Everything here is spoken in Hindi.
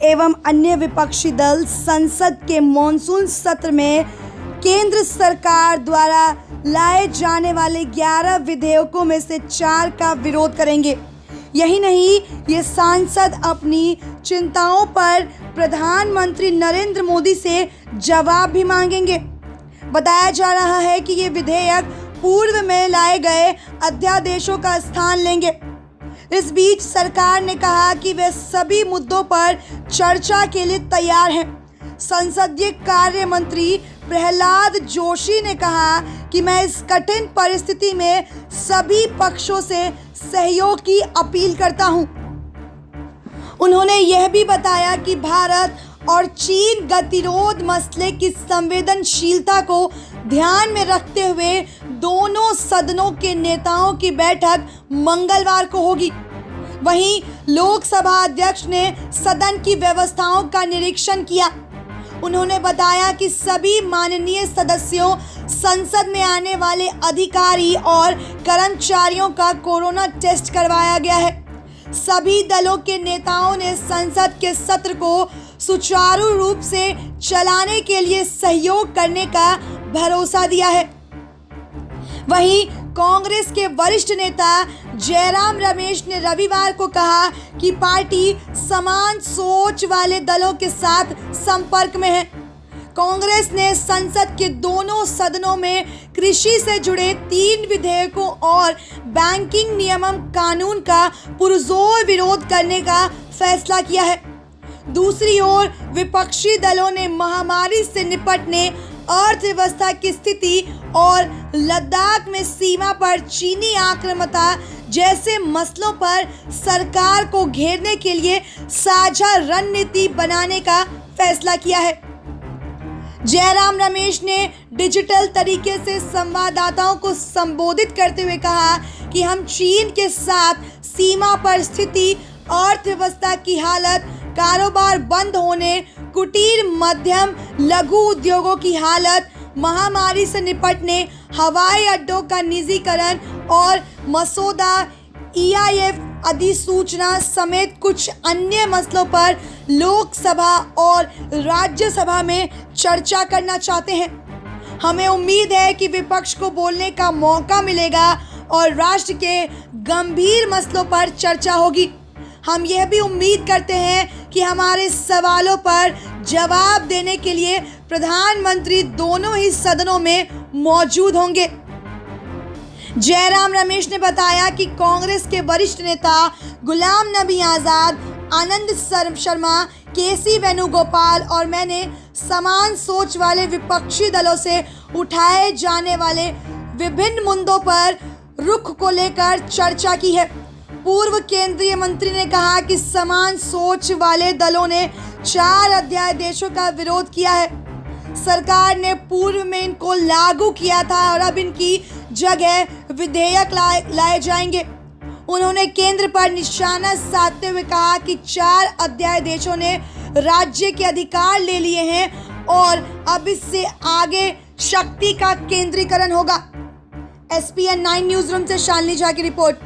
एवं अन्य विपक्षी दल संसद के मॉनसून सत्र में केंद्र सरकार द्वारा लाए जाने वाले 11 विधेयकों में से 4 का विरोध करेंगे। यही नहीं, ये सांसद अपनी चिंताओं पर प्रधानमंत्री नरेंद्र मोदी से जवाब भी मांगेंगे। बताया जा रहा है कि ये विधेयक पूर्व में लाए गए अध्यादेशों का स्थान लेंगे। इस बीच सरकार ने कहा कि वे सभी मुद्दों पर चर्चा के लिए तैयार हैं। संसदीय कार्य मंत्री प्रहलाद जोशी ने कहा कि मैं इस कठिन परिस्थिति में सभी पक्षों से सहयोग की अपील करता हूं। उन्होंने यह भी बताया कि भारत और चीन गतिरोध मसले की संवेदनशीलता को ध्यान में रखते हुए दोनों सदनों के नेताओं की बैठक मंगलवार को होगी। वहीं लोकसभा अध्यक्ष ने सदन की व्यवस्थाओं का निरीक्षण किया। उन्होंने बताया कि सभी माननीय सदस्यों, संसद में आने वाले अधिकारी और कर्मचारियों का कोरोना टेस्ट करवाया गया है। सभी दलों के नेताओं ने संसद के सत्र को सुचारू रूप से चलाने के लिए सहयोग करने का भरोसा दिया है। वहीं कांग्रेस के वरिष्ठ नेता जयराम रमेश ने रविवार को कहा कि पार्टी समान सोच वाले दलों के साथ संपर्क में है। कांग्रेस ने संसद के दोनों सदनों में कृषि से जुड़े 3 विधेयकों और बैंकिंग नियमन कानून का पुरजोर विरोध करने का फैसला किया है। दूसरी ओर विपक्षी दलों ने महामारी से निपटने, अर्थव्यवस्था की स्थिति और लद्दाख में सीमा पर चीनी आक्रामकता जैसे मसलों पर सरकार को घेरने के लिए साझा रणनीति बनाने का फैसला किया है। जयराम रमेश ने डिजिटल तरीके से संवाददाताओं को संबोधित करते हुए कहा कि हम चीन के साथ सीमा पर स्थिति, अर्थव्यवस्था की हालत, कारोबार बंद होने, कुटीर मध्यम लघु उद्योगों की हालत, महामारी से निपटने, हवाई अड्डों का निजीकरण और मसौदा EIF अधिसूचना समेत कुछ अन्य मसलों पर लोकसभा और राज्यसभा में चर्चा करना चाहते हैं। हमें उम्मीद है कि विपक्ष को बोलने का मौका मिलेगा और राष्ट्र के गंभीर मसलों पर चर्चा होगी। हम यह भी उम्मीद करते हैं कि हमारे सवालों पर जवाब देने के लिए प्रधानमंत्री दोनों ही सदनों में मौजूद होंगे। जयराम रमेश ने बताया कि कांग्रेस के वरिष्ठ नेता गुलाम नबी आज़ाद, आनंद शर्मा, KC वेणुगोपाल और मैंने समान सोच वाले विपक्षी दलों से उठाए जाने वाले विभिन्न मुद्दों पर रुख को लेकर चर्चा की है। पूर्व केंद्रीय मंत्री ने कहा कि समान सोच वाले दलों ने 4 अध्यादेशों का विरोध किया है। सरकार ने पूर्व में इनको लागू किया था और अब इनकी जगह विधेयक लाए जाएंगे। उन्होंने केंद्र पर निशाना साधते हुए कहा कि 4 अध्यादेशों ने राज्य के अधिकार ले लिए हैं और अब इससे आगे शक्ति का केंद्रीकरण होगा। SPN 9 न्यूज़ रूम से शालिनी झा की रिपोर्ट।